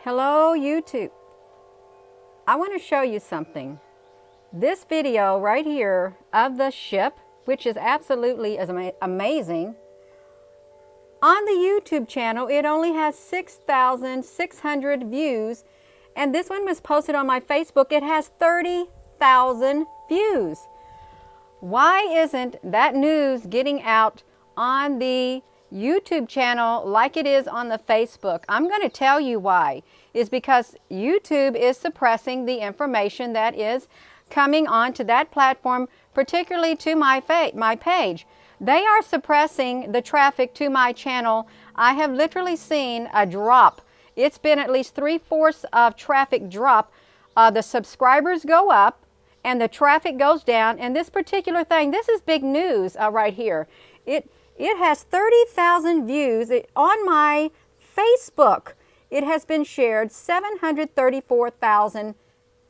Hello YouTube. I want to show you something. This video right here of the ship, which is absolutely amazing, on the YouTube channel it only has 6,600 views, and this one was posted on my Facebook. It has 30,000 views. Why isn't that news getting out on the YouTube channel like it is on the Facebook? I'm going to tell you why. Is because YouTube is suppressing the information that is coming onto that platform, particularly to my page. They are suppressing the traffic to my channel. I have literally seen a drop. It's been at least 3/4 of traffic drop. The subscribers go up and the traffic goes down. And this particular thing, this is big news right here. It has 30,000 views on my Facebook. It has been shared 734,000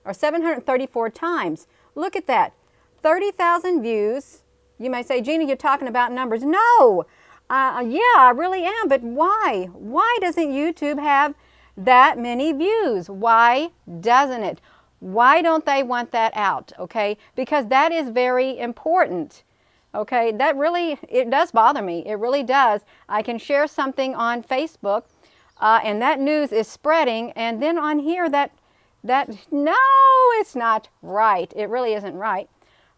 or 734 times. Look at that, 30,000 views. You may say, Gina, you're talking about numbers. No, yeah, I really am. But why? Why doesn't YouTube have that many views? Why doesn't it? Why don't they want that out? Okay, because that is very important. Okay, that really, it does bother me. It really does. I can share something on Facebook and that news is spreading, and then on here no, it's not right. It really isn't right.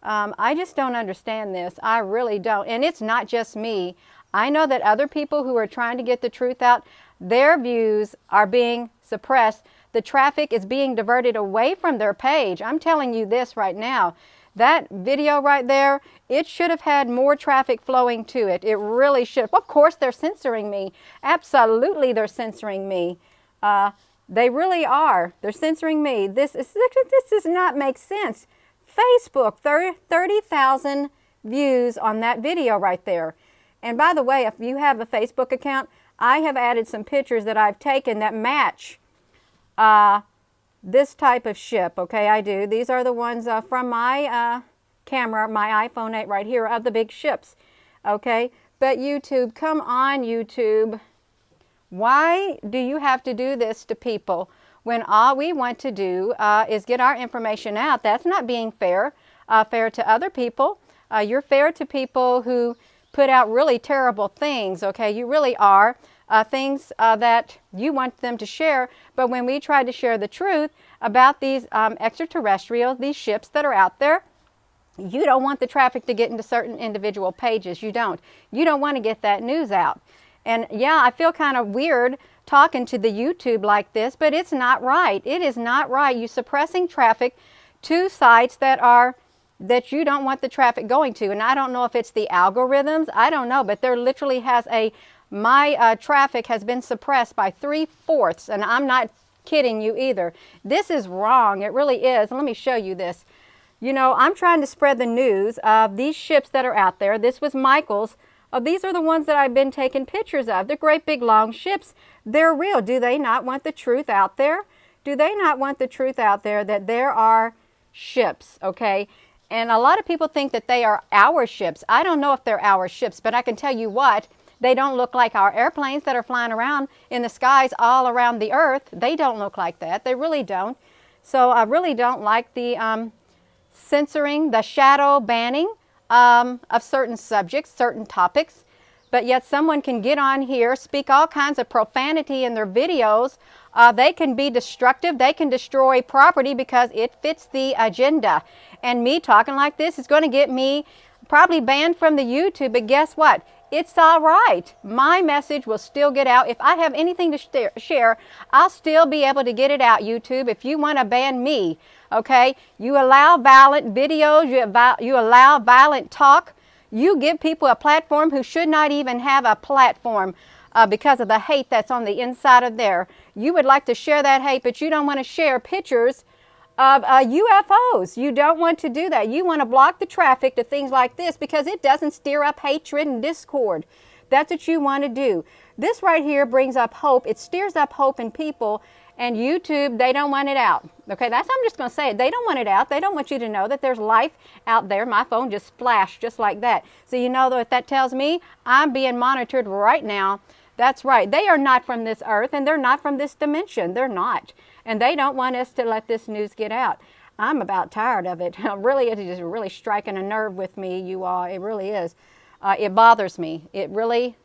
I just don't understand this. I really don't. And it's not just me. I know that other people who are trying to get the truth out, their views are being suppressed. The traffic is being diverted away from their page. I'm telling you this right now. That video right there, it should have had more traffic flowing to it. It really should. Of course, they're censoring me. Absolutely, they're censoring me. They really are. They're censoring me. This does not make sense. Facebook, 30,000 views on that video right there. And by the way, if you have a Facebook account, I have added some pictures that I've taken that match this type of ship. Okay, I do. These are the ones from my camera, my iPhone 8 right here, of the big ships. Okay, but YouTube, come on YouTube. Why do you have to do this to people when all we want to do is get our information out? That's not being fair, fair to other people. You're fair to people who put out really terrible things. Okay, you really are. Things that you want them to share, but when we try to share the truth about these extraterrestrials, these ships that are out there, you don't want the traffic to get into certain individual pages. You don't want to get that news out. And yeah, I feel kind of weird talking to the YouTube like this, but it's not right. It is not right. You're suppressing traffic to sites that you don't want the traffic going to. And I don't know if it's the algorithms. I don't know, but there literally has my traffic has been suppressed by 3/4, and I'm not kidding you either. This is wrong. It really is. Let me show you this. You know, I'm trying to spread the news of these ships that are out there. This was Michael's. These are the ones that I've been taking pictures of. They're great big long ships. They're real. Do they not want the truth out there? Do they not want the truth out there that there are ships, okay? And a lot of people think that they are our ships. I don't know if they're our ships, but I can tell you what, they don't look like our airplanes that are flying around in the skies all around the earth. They don't look like that. They really don't. So I really don't like the censoring, the shadow banning of certain subjects, certain topics. But yet someone can get on here, speak all kinds of profanity in their videos. They can be destructive. They can destroy property because it fits the agenda. And me talking like this is going to get me probably banned from the YouTube. But guess what? It's all right. My message will still get out. If I have anything to share, I'll still be able to get it out, YouTube. If you want to ban me, okay, you allow violent videos, you allow violent talk. You give people a platform who should not even have a platform because of the hate that's on the inside of there. You would like to share that hate, but you don't want to share pictures of UFOs. You don't want to do that. You want to block the traffic to things like this because it doesn't stir up hatred and discord. That's what you want to do. This right here brings up hope. It stirs up hope in people, and YouTube, they don't want it out. Okay, I'm just going to say it. They don't want it out. They don't want you to know that there's life out there. My phone just flashed just like that. So you know what that tells me? I'm being monitored right now That's right. They are not from this earth, and they're not from this dimension. They're not. And they don't want us to let this news get out. I'm about tired of it. Really, it is really striking a nerve with me, you all. It really is. It bothers me. It really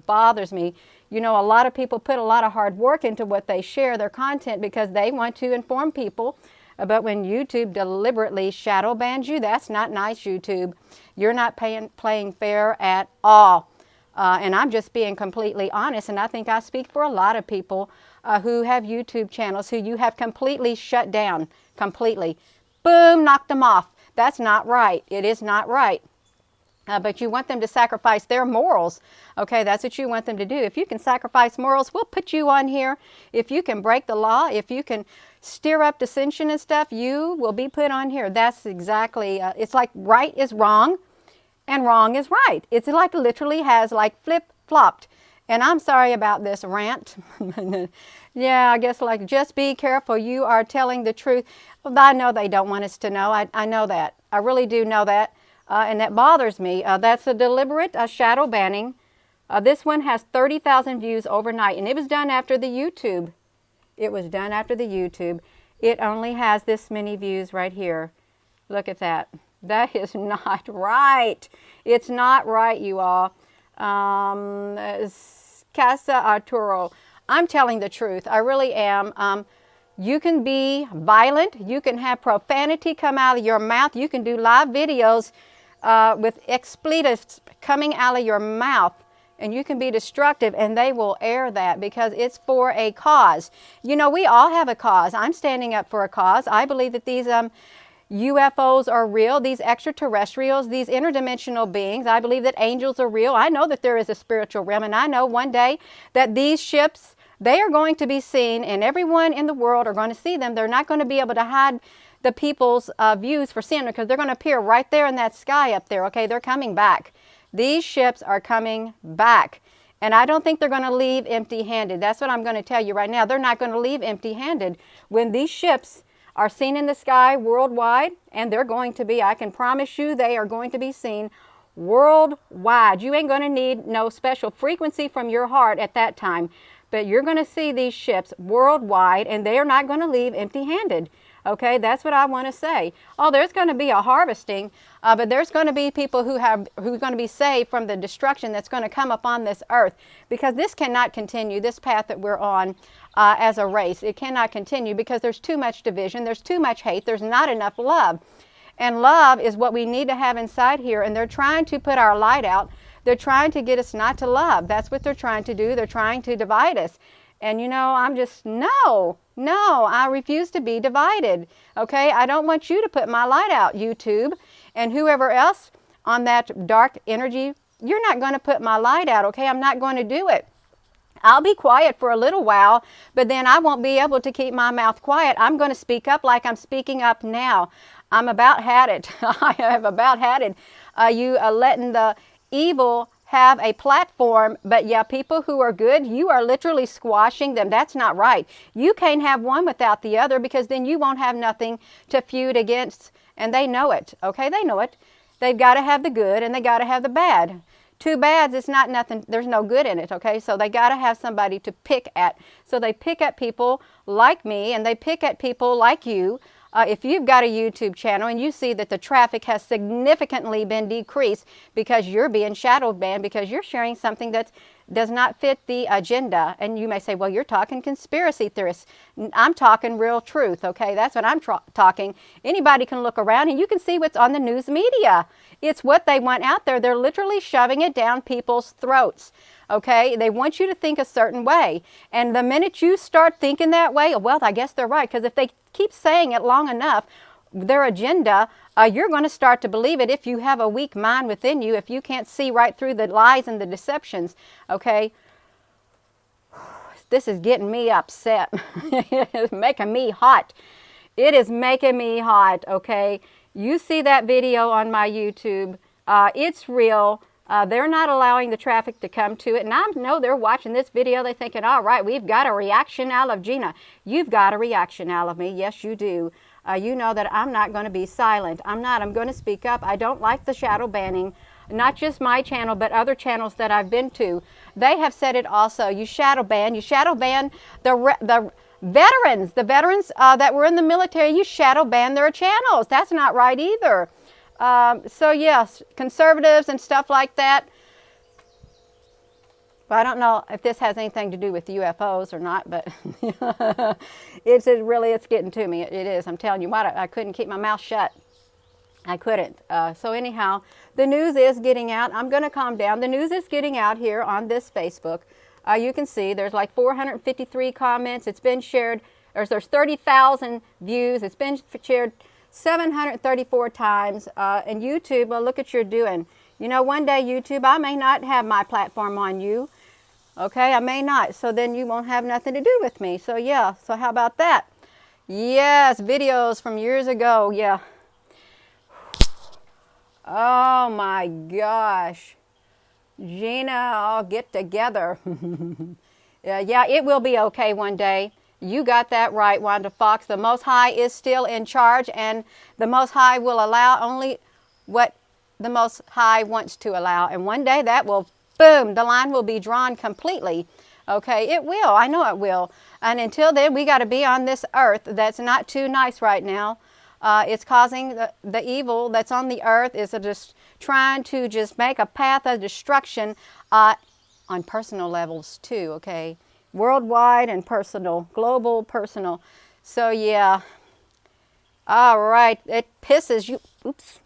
bothers me. You know, a lot of people put a lot of hard work into what they share, their content, because they want to inform people. But when YouTube deliberately shadow bans you, that's not nice, YouTube. You're not playing fair at all. And I'm just being completely honest, and I think I speak for a lot of people who have YouTube channels who you have completely shut down, completely. Boom, knocked them off. That's not right. It is not right. But you want them to sacrifice their morals. Okay, that's what you want them to do. If you can sacrifice morals, we'll put you on here. If you can break the law, if you can stir up dissension and stuff, you will be put on here. That's exactly, it's like right is wrong and wrong is right. It's like literally has like flip-flopped. And I'm sorry about this rant. Yeah, I guess like just be careful. You are telling the truth. I know they don't want us to know. I know that. I really do know that. And that bothers me. That's a deliberate shadow banning. This one has 30,000 views overnight, and it was done after the YouTube. It was done after the YouTube. It only has this many views right here. Look at that. That is not right. It's not right, you all. Casa Arturo. I'm telling the truth. I really am. You can be violent. You can have profanity come out of your mouth. You can do live videos with expletives coming out of your mouth, and you can be destructive, and they will air that because it's for a cause. You know, we all have a cause. I'm standing up for a cause. I believe that these UFOs are real, these extraterrestrials, these interdimensional beings. I believe that angels are real. I know that there is a spiritual realm, and I know one day that these ships, they are going to be seen, and everyone in the world are going to see them. They're not going to be able to hide the people's views for seeing them because they're going to appear right there in that sky up there. Okay, they're coming back. These ships are coming back. And I don't think they're going to leave empty-handed. That's what I'm going to tell you right now. They're not going to leave empty-handed. When these ships are seen in the sky worldwide, and they're going to be, I can promise you, they are going to be seen worldwide. You ain't going to need no special frequency from your heart at that time. But you're going to see these ships worldwide, and they are not going to leave empty-handed. Okay, that's what I want to say. Oh, there's going to be a harvesting, but there's going to be people who are going to be saved from the destruction that's going to come upon this earth, because this cannot continue, this path that we're on as a race. It cannot continue because there's too much division, there's too much hate, there's not enough love. And love is what we need to have inside here, and they're trying to put our light out. They're trying to get us not to love. That's what they're trying to do. They're trying to divide us. And you know, I'm just, no, I refuse to be divided. Okay, I don't want you to put my light out, YouTube, and whoever else on that dark energy. You're not going to put my light out, okay? I'm not going to do it. I'll be quiet for a little while, but then I won't be able to keep my mouth quiet. I'm going to speak up like I'm speaking up now. I'm about had it. I have about had it. You letting the evil have a platform, but yeah, people who are good, you are literally squashing them. That's not right. You can't have one without the other, because then you won't have nothing to feud against, and they know it. Okay, they know it. They've got to have the good and they got to have the bad. Two bads, it's not nothing, there's no good in it, okay? So they got to have somebody to pick at. So they pick at people like me, and they pick at people like you. If you've got a YouTube channel and you see that the traffic has significantly been decreased because you're being shadow banned, because you're sharing something that does not fit the agenda, and you may say, well, you're talking conspiracy theorists. I'm talking real truth, okay? That's what I'm talking. Anybody can look around and you can see what's on the news media. It's what they want out there. They're literally shoving it down people's throats. Okay, they want you to think a certain way. And the minute you start thinking that way, well, I guess they're right. Because if they keep saying it long enough, their agenda, you're going to start to believe it if you have a weak mind within you, if you can't see right through the lies and the deceptions. Okay, this is getting me upset. It's making me hot. It is making me hot, okay? You see that video on my YouTube. It's real. They're not allowing the traffic to come to it. And I know they're watching this video. They're thinking, all right, we've got a reaction out of Gina. You've got a reaction out of me. Yes, you do. You know that I'm not going to be silent. I'm not. I'm going to speak up. I don't like the shadow banning. not just my channel, but other channels that I've been to. They have said it also. You shadow ban the veterans, that were in the military. You shadow ban their channels. That's not right either. So yes, conservatives and stuff like that. Well, I don't know if this has anything to do with UFOs or not, but it's getting to me. It is. I'm telling you what, I couldn't keep my mouth shut. I couldn't. So anyhow, the news is getting out. I'm going to calm down. The news is getting out here on this Facebook. You can see there's like 453 comments. It's been shared. There's 30,000 views. It's been shared 734 times. And YouTube, well, look what you're doing. You know, one day, YouTube, I may not have my platform on you. Okay, I may not. So then you won't have nothing to do with me. So yeah, so how about that? Yes, videos from years ago. Yeah. Oh my gosh. Gina, I'll get together. Yeah, it will be okay one day. You got that right, Wanda Fox. The Most High is still in charge, and the Most High will allow only what the Most High wants to allow. And one day that will, boom, the line will be drawn completely. Okay, it will. I know it will. And until then, we got to be on this earth that's not too nice right now. It's causing the evil that's on the earth is just trying to just make a path of destruction on personal levels too, okay? Worldwide and personal, global, personal. So yeah. All right, it pisses you. Oops.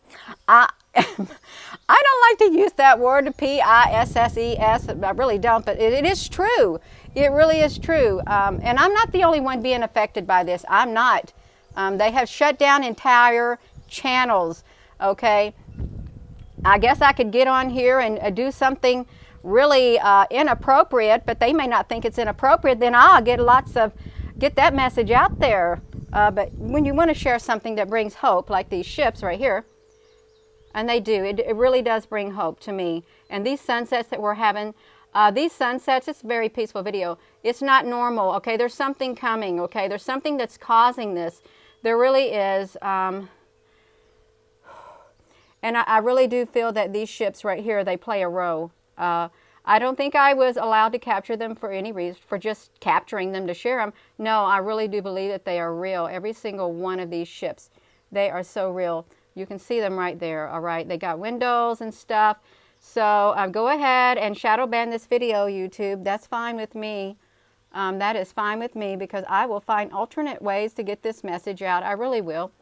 I don't like to use that word, P-I-S-S-E-S. I really don't, but it is true. It really is true. And I'm not the only one being affected by this. I'm not. They have shut down entire channels, okay? I guess I could get on here and do something really inappropriate, but they may not think it's inappropriate. Then I'll get get that message out there. But when you want to share something that brings hope, like these ships right here, and they do, it really does bring hope to me. And these sunsets that we're having, these sunsets, it's a very peaceful video. It's not normal, okay? There's something coming, okay? There's something that's causing this. There really is. And I really do feel that these ships right here, they play a role. I don't think I was allowed to capture them for any reason, for just capturing them to share them. No, I really do believe that they are real. Every single one of these ships, they are so real. You can see them right there, all right? They got windows and stuff. So go ahead and shadow ban this video, YouTube. That's fine with me. That is fine with me because I will find alternate ways to get this message out. I really will.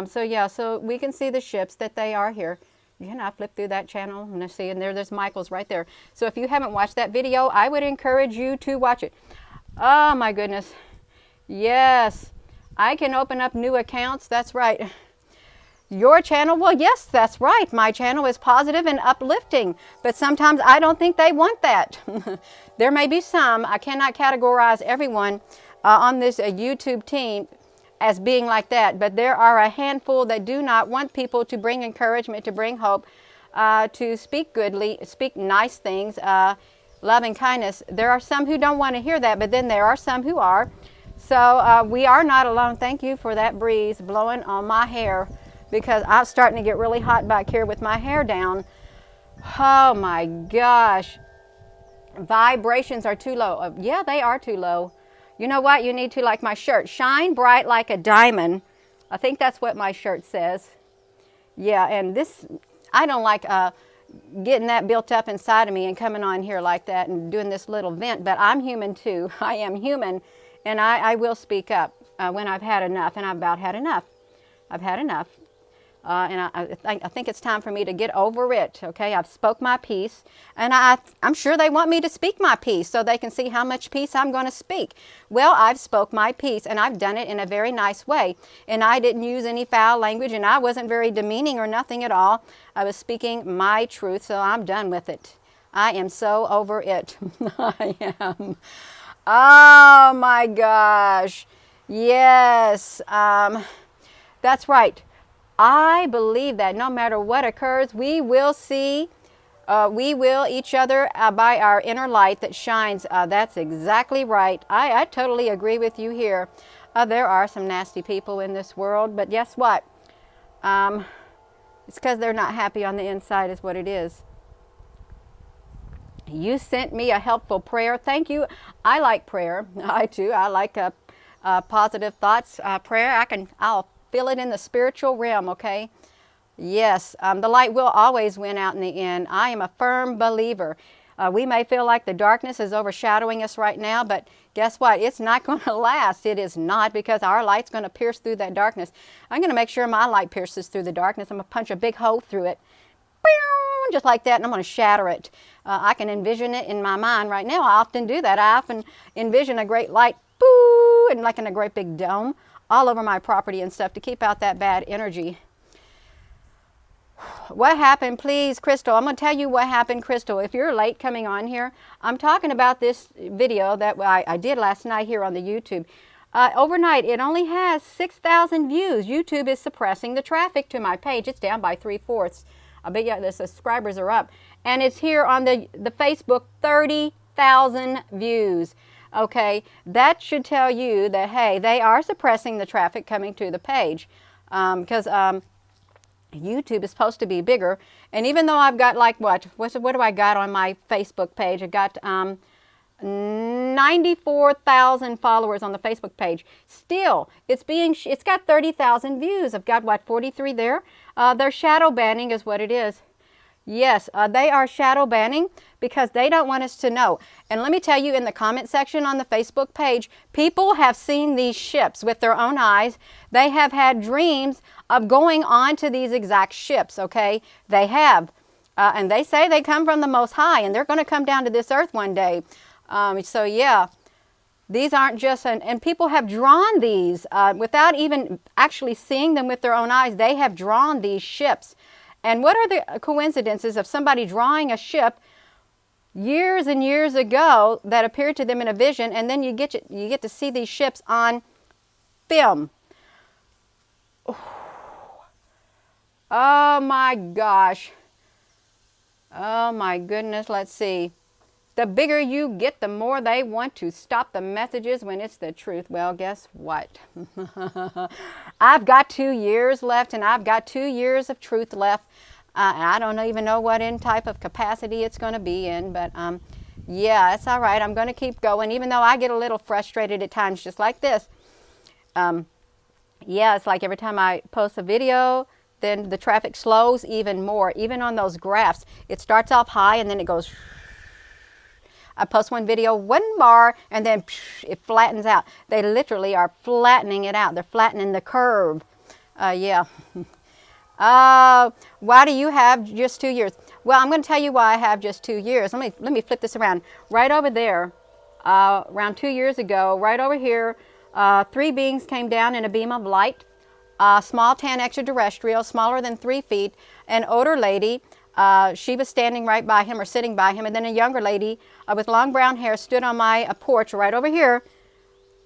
So yeah, so we can see the ships that they are here. You can flip through that channel and see, and there's Michael's right there. So if you haven't watched that video, I would encourage you to watch it. Oh my goodness. Yes, I can open up new accounts. That's right. Your channel? Well, yes, that's right. My channel is positive and uplifting, but sometimes I don't think they want that. There may be some. I cannot categorize everyone on this YouTube team as being like that, but there are a handful that do not want people to bring encouragement, to bring hope, to speak goodly, speak nice things, love and kindness. There are some who don't want to hear that, but then there are some who are. So we are not alone. Thank you for that breeze blowing on my hair, because I'm starting to get really hot back here with my hair down. Oh my gosh. Vibrations are too low. Yeah, they are too low. You know what? You need to, like my shirt, shine bright like a diamond. I think that's what my shirt says. Yeah, and this, I don't like getting that built up inside of me and coming on here like that and doing this little vent, but I'm human too. I am human, and I will speak up when I've had enough, and I've about had enough. I've had enough. And I think it's time for me to get over it, okay? I've spoke my piece, and I'm sure they want me to speak my piece so they can see how much piece I'm going to speak. Well, I've spoke my piece, and I've done it in a very nice way, and I didn't use any foul language, and I wasn't very demeaning or nothing at all. I was speaking my truth, so I'm done with it. I am so over it. I am. Oh, my gosh. Yes. That's right. I believe that no matter what occurs, we will see, we will each other by our inner light that shines. That's exactly right. I totally agree with you here. There are some nasty people in this world, but guess what? It's because they're not happy on the inside is what it is. You sent me a helpful prayer. Thank you. I like prayer. I too. I like positive thoughts. Prayer. I'll feel it in the spiritual realm. Okay. Yes. The light will always win out in the end. I am a firm believer. We may feel like the darkness is overshadowing us right now, but guess what? It's not going to last. It is not, because our light's going to pierce through that darkness. I'm going to make sure my light pierces through the darkness. I'm going to punch a big hole through it. Just like that, and I'm going to shatter it. I can envision it in my mind right now. I often do that. I often envision a great light, boo, and like in a great big dome all over my property and stuff to keep out that bad energy. What happened, please, Crystal? I'm going to tell you what happened, Crystal. If you're late coming on here, I'm talking about this video that I did last night here on the YouTube. Overnight, it only has 6,000 views. YouTube is suppressing the traffic to my page. It's down by 3/4. I bet you the subscribers are up. And it's here on the Facebook, 30,000 views. Okay, that should tell you that, hey, they are suppressing the traffic coming to the page. Because YouTube is supposed to be bigger. And even though I've got like, what do I got on my Facebook page? I got 94,000 followers on the Facebook page. Still, it's got 30,000 views. I've got, what, 43 there? They're shadow banning is what it is. Yes, they are shadow banning because they don't want us to know. And let me tell you, in the comment section on the Facebook page, people have seen these ships with their own eyes. They have had dreams of going on to these exact ships, okay? They have. And they say they come from the Most High, and they're going to come down to this earth one day. So yeah, these aren't just, and people have drawn these without even actually seeing them with their own eyes. They have drawn these ships. And what are the coincidences of somebody drawing a ship years and years ago that appeared to them in a vision, and then you get to see these ships on film? Oh my gosh. Oh my goodness, let's see. The bigger you get, the more they want to stop the messages when it's the truth. Well, guess what? I've got 2 years left, and I've got 2 years of truth left. And I don't even know what type of capacity it's going to be in, but yeah, it's all right. I'm going to keep going, even though I get a little frustrated at times, just like this. Yeah, it's like every time I post a video, then the traffic slows even more. Even on those graphs, it starts off high and then it goes. I post one video, 1 bar, and then it flattens out. They literally are flattening it out. They're flattening the curve. Yeah. Why do you have just 2 years? Well, I'm going to tell you why I have just 2 years. Let me flip this around. Right over there, around 2 years ago, right over here, 3 beings came down in a beam of light. Small tan extraterrestrial, smaller than 3 feet, an older lady. She was standing right by him or sitting by him, and then a younger lady with long brown hair stood on my porch right over here,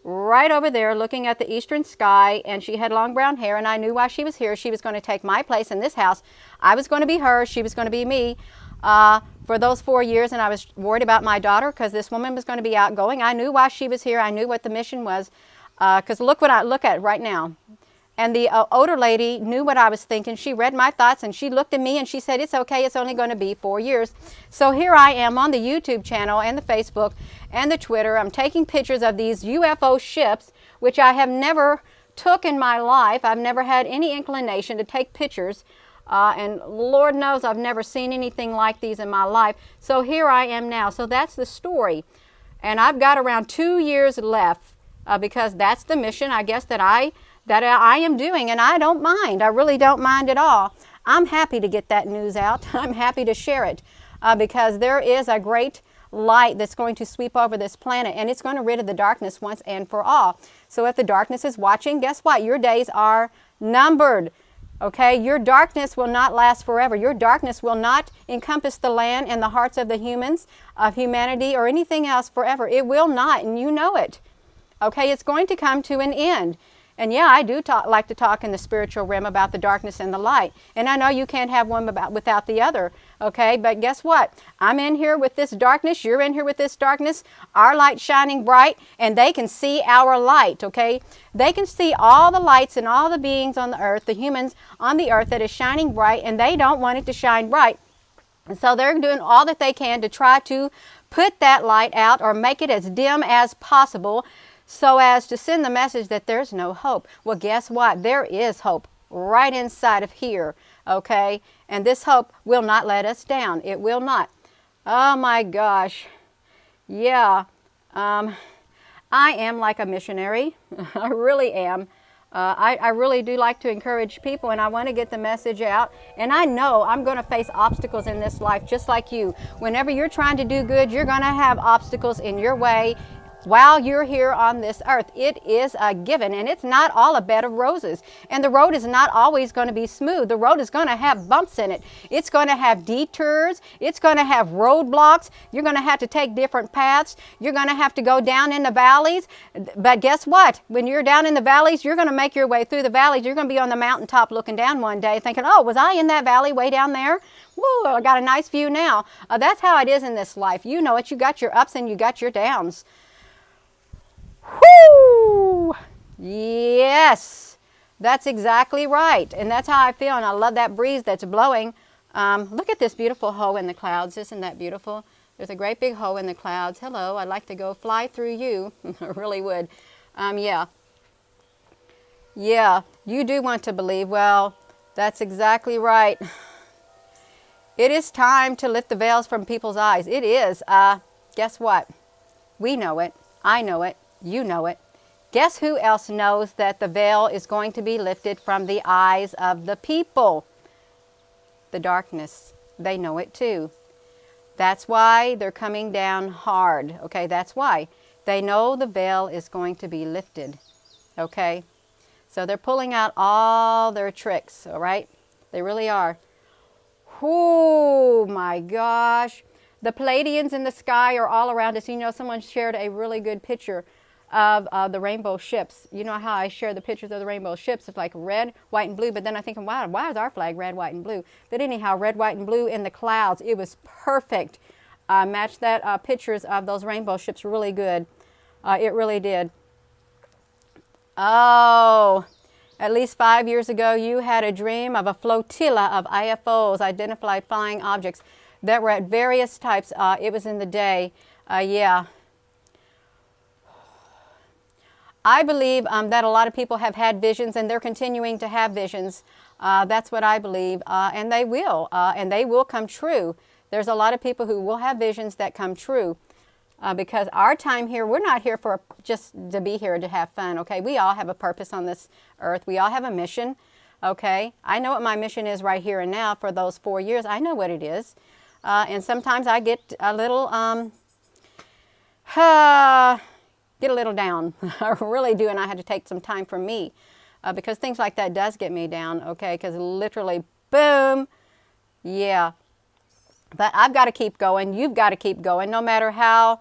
right over there, looking at the eastern sky, and she had long brown hair, and I knew why she was here. She was going to take my place in this house. I was going to be her. She was going to be me for those 4 years, and I was worried about my daughter because this woman was going to be outgoing. I knew why she was here. I knew what the mission was because look what I look at right now. And the older lady knew what I was thinking. She read my thoughts, and she looked at me and she said, it's okay, it's only going to be 4 years. So here I am on the YouTube channel and the Facebook and the Twitter. I'm taking pictures of these UFO ships, which I have never took in my life. I've never had any inclination to take pictures. And Lord knows I've never seen anything like these in my life. So here I am now. So that's the story. And I've got around 2 years left because that's the mission, I guess, that I am doing, and I don't mind. I really don't mind at all. I'm happy to get that news out. I'm happy to share it because there is a great light that's going to sweep over this planet, and it's going to rid of the darkness once and for all. So if the darkness is watching, guess what? Your days are numbered. Okay, your darkness will not last forever. Your darkness will not encompass the land and the hearts of the humans, of humanity, or anything else forever. It will not, and you know it. Okay, it's going to come to an end. And yeah, I do like to talk in the spiritual realm about the darkness and the light. And I know you can't have one without the other, okay? But guess what? I'm in here with this darkness. You're in here with this darkness. Our light shining bright, and they can see our light, okay? They can see all the lights and all the beings on the earth, the humans on the earth that is shining bright, and they don't want it to shine bright. And so they're doing all that they can to try to put that light out or make it as dim as possible so as to send the message that there's no hope. Well, guess what? There is hope right inside of here, okay? And this hope will not let us down. It will not. Oh my gosh. Yeah. I am like a missionary. I really am. I really do like to encourage people, and I want to get the message out. And I know I'm going to face obstacles in this life just like you. Whenever you're trying to do good, you're going to have obstacles in your way while you're here on this earth. It is a given, and it's not all a bed of roses. And the road is not always going to be smooth. The road is going to have bumps in it. It's going to have detours. It's going to have roadblocks. You're going to have to take different paths. You're going to have to go down in the valleys. But guess what? When you're down in the valleys, you're going to make your way through the valleys. You're going to be on the mountaintop looking down one day thinking, oh, was I in that valley way down there? Whoa, I got a nice view now. That's how it is in this life. You know it. You got your ups and you got your downs. Whoo! Yes, that's exactly right. And that's how I feel. And I love that breeze that's blowing. Look at this beautiful hole in the clouds. Isn't that beautiful? There's a great big hole in the clouds. Hello, I'd like to go fly through you. I really would. Yeah. Yeah, you do want to believe. Well, that's exactly right. It is time to lift the veils from people's eyes. It is. Guess what? We know it. I know it. You know it. Guess who else knows that the veil is going to be lifted from the eyes of the people? The darkness. They know it too. That's why they're coming down hard. Okay, that's why. They know the veil is going to be lifted. Okay? So they're pulling out all their tricks, all right? They really are. Oh my gosh. The Pleiadians in the sky are all around us. You know, someone shared a really good picture of the rainbow ships. You know how I share the pictures of the rainbow ships? It's like red, white, and blue. But then I think, wow, why is our flag red, white, and blue? But anyhow, red, white, and blue in the clouds. It was perfect. Matched that pictures of those rainbow ships really good. It really did. Oh, at least 5 years ago, you had a dream of a flotilla of IFOs, identified flying objects, that were at various types. It was in the day. Yeah. I believe that a lot of people have had visions, and they're continuing to have visions. That's what I believe. And they will come true. There's a lot of people who will have visions that come true. Because our time here, we're not here for just to be here to have fun, okay? We all have a purpose on this earth. We all have a mission, okay? I know what my mission is right here and now for those 4 years. I know what it is. And sometimes I get a little, down. I really do, and I had to take some time for me because things like that does get me down, okay? Because literally, boom, yeah. But I've got to keep going. You've got to keep going. No matter how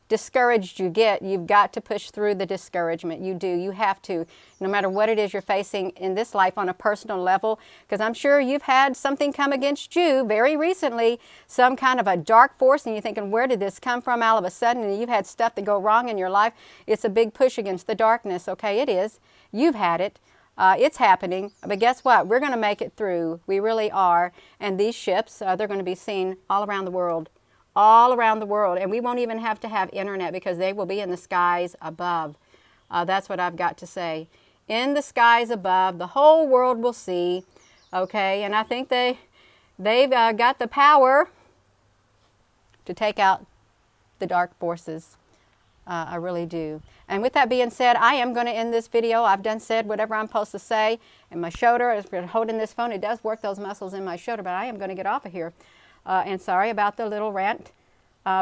discouraged you get, you've got to push through the discouragement. You do. You have to. No matter what it is you're facing in this life on a personal level, because I'm sure you've had something come against you very recently, some kind of a dark force, and you're thinking, where did this come from all of a sudden? And you've had stuff that go wrong in your life. It's a big push against the darkness, okay? It is. You've had it. It's happening, but guess what? We're going to make it through. We really are. And these ships, they're going to be seen all around the world. All around the world. And we won't even have to have internet because they will be in the skies above. That's what I've got to say. In the skies above, the whole world will see. Okay, and I think they've got the power to take out the dark forces. I really do. And with that being said, I am going to end this video. I've done said whatever I'm supposed to say. And my shoulder, as we're holding this phone, it does work those muscles in my shoulder, but I am going to get off of here. And sorry about the little rant,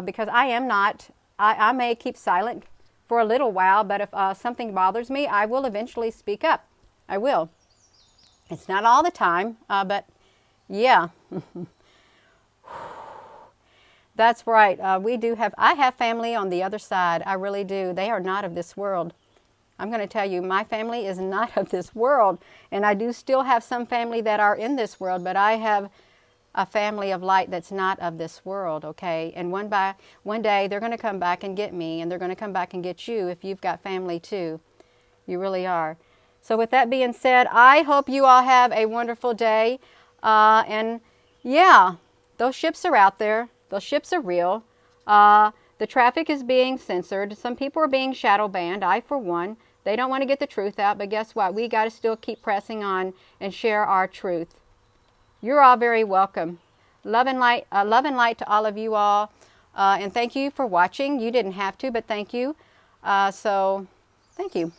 because I am not, I may keep silent for a little while, but if something bothers me, I will eventually speak up. I will. It's not all the time, but yeah. That's right. I have family on the other side. I really do. They are not of this world. I'm going to tell you, my family is not of this world. And I do still have some family that are in this world, but I have a family of light that's not of this world, okay? And one day they're going to come back and get me, and they're going to come back and get you if you've got family too. You really are. So with that being said, I hope you all have a wonderful day. And yeah, those ships are out there. Those ships are real. The traffic is being censored. Some people are being shadow banned. I, for one, they don't want to get the truth out. But guess what? We got to still keep pressing on and share our truth. You're all very welcome. Love and light to all of you all. And thank you for watching. You didn't have to, but thank you. So thank you.